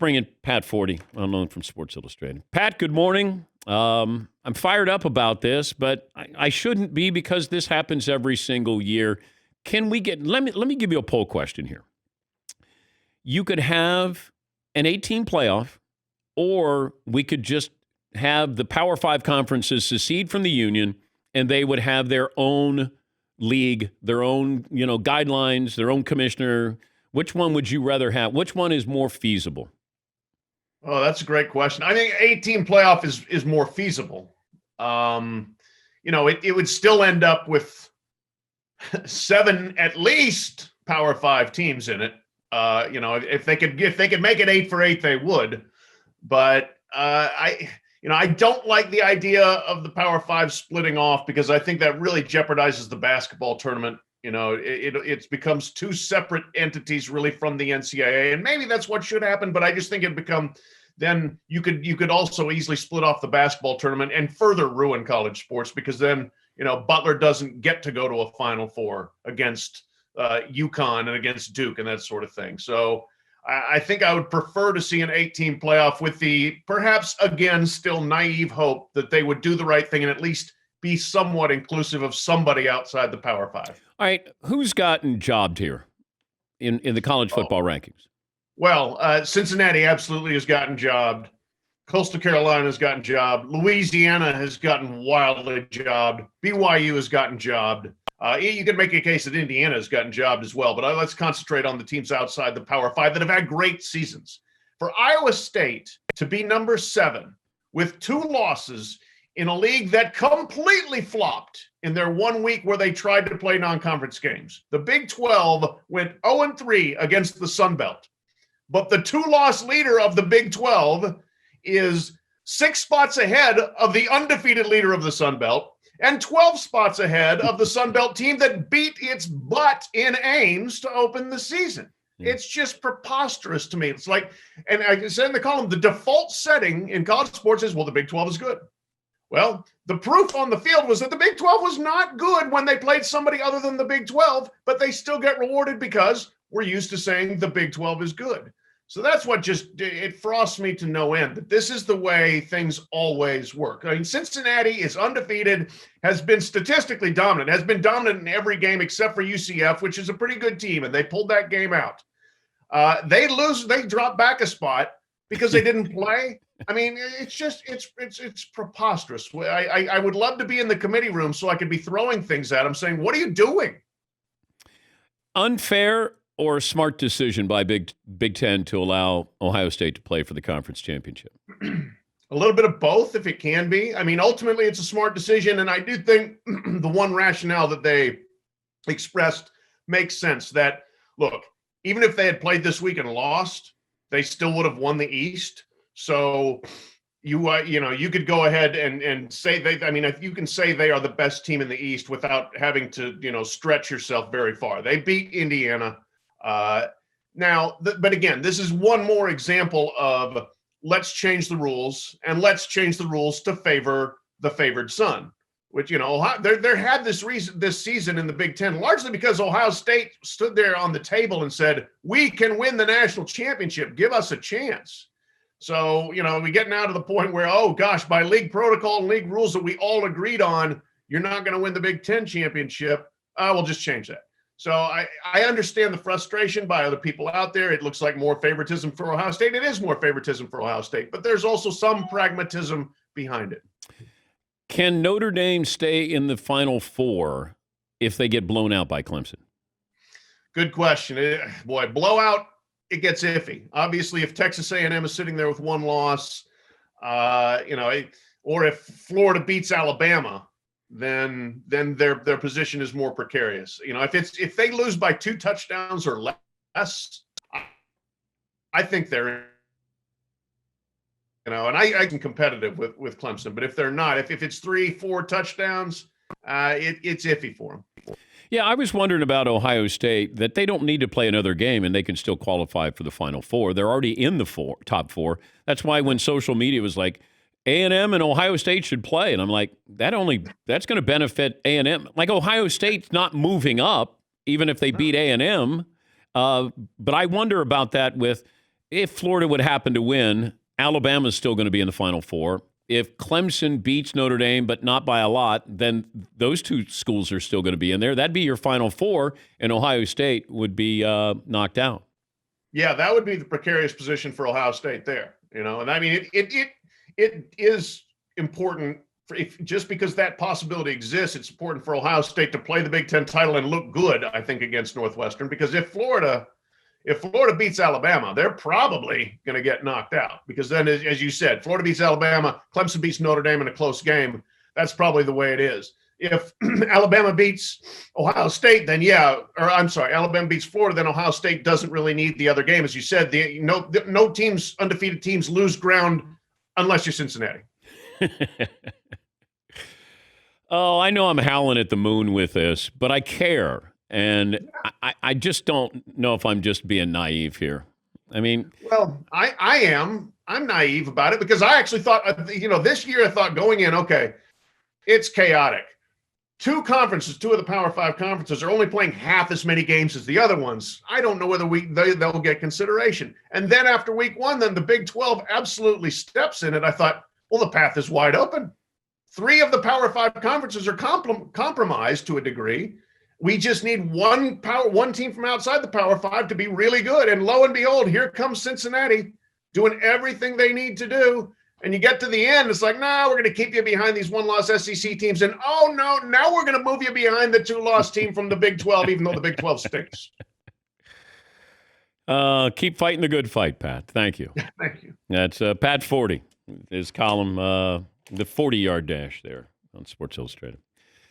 bring in Pat Forde, well known from Sports Illustrated. Pat, good morning. I'm fired up about this, but I shouldn't be because this happens every single year. Can we get? Let me give you a poll question here. You could have an 8-team playoff, or we could just have the Power 5 conferences secede from the union, and they would have their own league, their own, guidelines, their own commissioner. Which one would you rather have? Which one is more feasible? Oh, that's a great question. I think 8-team playoff is more feasible. It would still end up with 7 at least Power 5 teams in it. If they could make it 8 for 8, they would. But I don't like the idea of the Power 5 splitting off because I think that really jeopardizes the basketball tournament. It becomes 2 separate entities really from the NCAA, and maybe that's what should happen. But I just think it'd become then you could also easily split off the basketball tournament and further ruin college sports because then Butler doesn't get to go to a Final Four against UConn and against Duke and that sort of thing. So I think I would prefer to see an 8-team playoff with the perhaps again still naive hope that they would do the right thing and at least be somewhat inclusive of somebody outside the Power 5. All right, who's gotten jobbed here in the college football rankings? Well, Cincinnati absolutely has gotten jobbed. Coastal Carolina has gotten jobbed. Louisiana has gotten wildly jobbed. BYU has gotten jobbed. You can make a case that Indiana has gotten jobbed as well, but let's concentrate on the teams outside the Power 5 that have had great seasons. For Iowa State to be number 7 with 2 losses in a league that completely flopped in their 1 week where they tried to play non-conference games. The Big 12 went 0-3 against the Sun Belt. But the 2-loss leader of the Big 12 is 6 spots ahead of the undefeated leader of the Sun Belt and 12 spots ahead of the Sun Belt team that beat its butt in Ames to open the season. It's just preposterous to me. It's like, and I said in the column, the default setting in college sports is, well, the Big 12 is good. Well, the proof on the field was that the Big 12 was not good when they played somebody other than the Big 12, but they still get rewarded because we're used to saying the Big 12 is good. So that's what it frosts me to no end that this is the way things always work. I mean, Cincinnati is undefeated, has been statistically dominant, has been dominant in every game except for UCF, which is a pretty good team, and they pulled that game out. They drop back a spot because they didn't play. I mean, it's preposterous. I would love to be in the committee room so I could be throwing things at them saying, what are you doing? Unfair or a smart decision by Big Ten to allow Ohio State to play for the conference championship? A little bit of both, if it can be. I mean, ultimately, it's a smart decision, and I do think the one rationale that they expressed makes sense. That, look, even if they had played this week and lost, they still would have won the East. So you could go ahead and say you can say they are the best team in the East without having to, stretch yourself very far. They beat Indiana. But again, this is one more example of let's change the rules and let's change the rules to favor the favored son, which, there had this season in the Big Ten, largely because Ohio State stood there on the table and said, we can win the national championship. Give us a chance. So, we're getting out to the point where, oh gosh, by league protocol and league rules that we all agreed on, you're not going to win the Big Ten championship. We'll just change that. So I understand the frustration by other people out there. It looks like more favoritism for Ohio State. It is more favoritism for Ohio State, but there's also some pragmatism behind it. Can Notre Dame stay in the Final Four if they get blown out by Clemson? Good question. Blowout, it gets iffy. Obviously, if Texas A&M is sitting there with 1 loss, or if Florida beats Alabama, then their position is more precarious. If they lose by 2 touchdowns or less, I think they're, and I can competitive with Clemson, but if they're not, if it's 3-4 touchdowns, it's iffy for them. Yeah, I was wondering about Ohio State, that they don't need to play another game and they can still qualify for the Final Four. They're already in the top 4. That's why when social media was like, A&M and Ohio State should play. And I'm like, that's going to benefit A&M. Like, Ohio State's not moving up, even if they beat A&M. But I wonder about that with, if Florida would happen to win, Alabama's still going to be in the Final Four. If Clemson beats Notre Dame, but not by a lot, then those two schools are still going to be in there. That'd be your Final Four, and Ohio State would be knocked out. Yeah, that would be the precarious position for Ohio State there. And I mean, it is important just because that possibility exists. It's important for Ohio State to play the Big Ten title and look good, I think, against Northwestern, because if Florida beats Alabama, they're probably going to get knocked out, because then, as you said, Florida beats Alabama, Clemson beats Notre Dame in a close game. That's probably the way it is. If Alabama beats Ohio State, then Alabama beats Florida, then Ohio State doesn't really need the other game. As you said, no teams, undefeated teams, lose ground unless you're Cincinnati. Oh, I know I'm howling at the moon with this, but I care. And I just don't know if I'm just being naive here. I mean, well, I am. I'm naive about it, because I actually thought, this year I thought going in, okay, it's chaotic. Two of the Power 5 conferences are only playing half as many games as the other ones. I don't know whether they'll get consideration. And then after week 1, then the Big 12 absolutely steps in it. I thought, well, the path is wide open. 3 of the Power 5 conferences are compromised to a degree. We just need one team from outside the Power 5 to be really good. And lo and behold, here comes Cincinnati doing everything they need to do. And you get to the end, it's like, no, we're going to keep you behind these one-loss SEC teams. And, oh, no, now we're going to move you behind the 2-loss team from the Big 12, even though the Big 12 stinks. Keep fighting the good fight, Pat. Thank you. Thank you. That's Pat Forde, his column, the 40-yard dash there on Sports Illustrated.